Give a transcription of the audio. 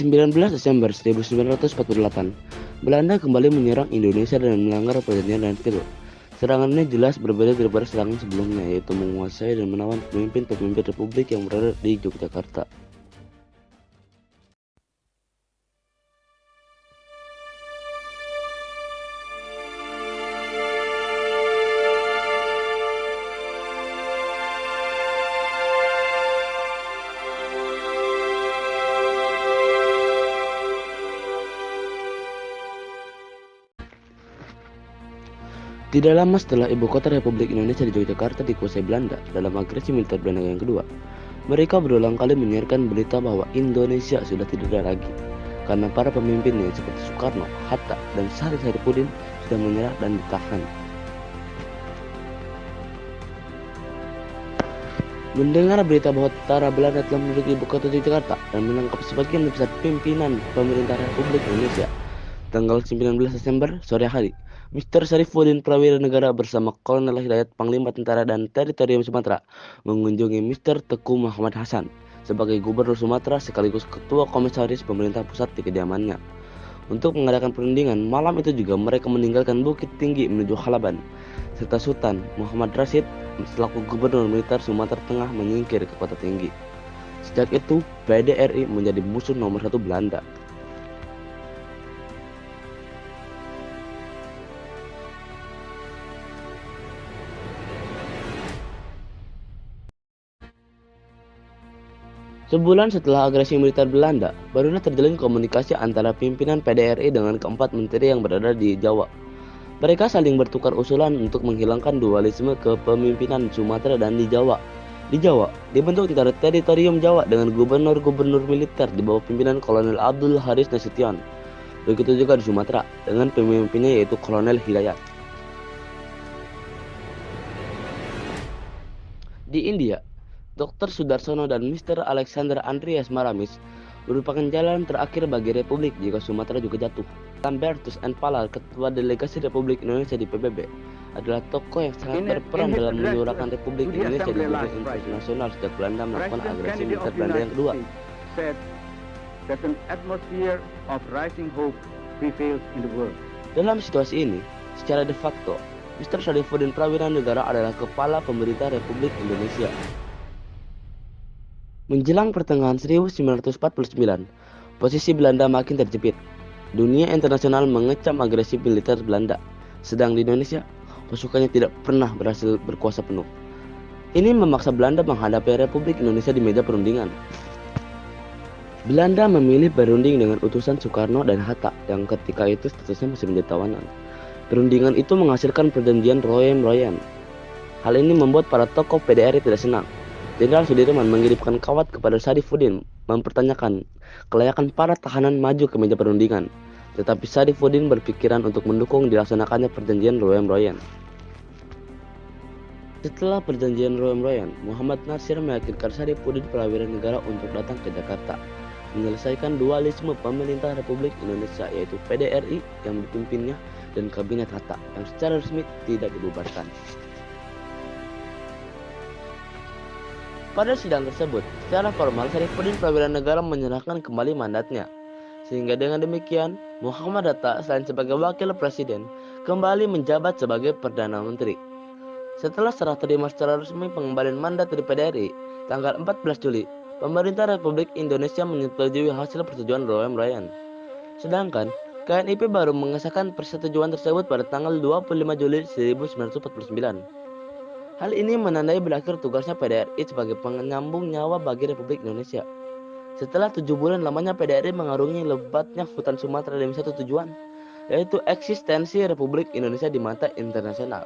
19 Desember 1948, Belanda kembali menyerang Indonesia dan melanggar perjanjian Renville. Serangan ini jelas berbeda daripada serangan sebelumnya, yaitu menguasai dan menawan pemimpin-pemimpin republik yang berada di Yogyakarta. Tidak lama setelah ibu kota Republik Indonesia di Yogyakarta dikuasai Belanda dalam agresi militer Belanda yang kedua, mereka berulang kali menyiarkan berita bahwa Indonesia sudah tidak ada lagi, karena para pemimpinnya seperti Soekarno, Hatta, dan Syarif Saipudin sudah menyerah dan ditahan. Mendengar berita bahwa tentara Belanda telah menduduki ibu kota Yogyakarta dan menangkap sebagian besar pimpinan pemerintah Republik Indonesia, tanggal 19 Desember sore hari, Mr. Syarifuddin Prawira Negara bersama Kolonel Hidayat Panglima Tentara dan Teritorium Sumatera mengunjungi Mr. Teguh Muhammad Hasan sebagai Gubernur Sumatera sekaligus Ketua Komisaris Pemerintah Pusat di kediamannya. Untuk mengadakan perundingan, malam itu juga mereka meninggalkan Bukit Tinggi menuju Halaban, serta Sultan Muhammad Rashid selaku Gubernur Militer Sumatera Tengah menyingkir ke Kota Tinggi. Sejak itu, PDRI menjadi musuh nomor 1 Belanda. Sebulan setelah agresi militer Belanda, barulah terjalin komunikasi antara pimpinan PDRI dengan keempat menteri yang berada di Jawa. Mereka saling bertukar usulan untuk menghilangkan dualisme kepemimpinan Sumatera dan di Jawa. Di Jawa, dibentuk Teritorium Jawa dengan gubernur-gubernur militer di bawah pimpinan Kolonel Abdul Haris Nasution. Begitu juga di Sumatera, dengan pemimpinnya yaitu Kolonel Hidayat. Di India, Dr. Sudarsono dan Mr. Alexander Andreas Maramis merupakan jalan terakhir bagi Republik jika Sumatera juga jatuh. Lambertus N. Palal, Ketua Delegasi Republik Indonesia di PBB, adalah tokoh yang sangat berperan dalam menyuarakan Republik Indonesia di dunia internasional sejak Belanda melakukan agresi militer Belanda yang kedua. Dalam situasi ini, secara de facto, Mr. Syarifuddin Prawira Negara adalah kepala pemerintah Republik Indonesia. Menjelang pertengahan 1949, posisi Belanda makin terjepit. Dunia internasional mengecam agresi militer Belanda, sedang di Indonesia, pasukannya tidak pernah berhasil berkuasa penuh. Ini memaksa Belanda menghadapi Republik Indonesia di meja perundingan. Belanda memilih berunding dengan utusan Soekarno dan Hatta yang ketika itu statusnya masih menjadi tawanan. Perundingan itu menghasilkan perjanjian Royan-Royan. Hal ini membuat para tokoh PDRI tidak senang. Jenderal Sudirman mengirimkan kawat kepada Syarifuddin mempertanyakan kelayakan para tahanan maju ke meja perundingan. Tetapi Syarifuddin berpikiran untuk mendukung dilaksanakannya perjanjian Royan-Royan. Setelah perjanjian Royan-Royan, Muhammad Nasir meyakinkan Syarifuddin Prawira Negara untuk datang ke Jakarta, menyelesaikan dualisme pemerintah Republik Indonesia yaitu PDRI yang dipimpinnya dan Kabinet Hatta yang secara resmi tidak dibubarkan. Pada sidang tersebut, secara formal Syarifuddin Prawira Negara menyerahkan kembali mandatnya. Sehingga dengan demikian, Muhammad Hatta selain sebagai wakil presiden, kembali menjabat sebagai Perdana Menteri. Setelah serah terima secara resmi pengembalian mandat dari PDRI, tanggal 14 Juli, pemerintah Republik Indonesia menyetujui hasil persetujuan Royan-Royan. Sedangkan, KNIP baru mengesahkan persetujuan tersebut pada tanggal 25 Juli 1949. Hal ini menandai berakhir tugasnya PDRI sebagai penyambung nyawa bagi Republik Indonesia. Setelah 7 bulan lamanya PDRI mengarungi lebatnya hutan Sumatera demi satu tujuan, yaitu eksistensi Republik Indonesia di mata internasional.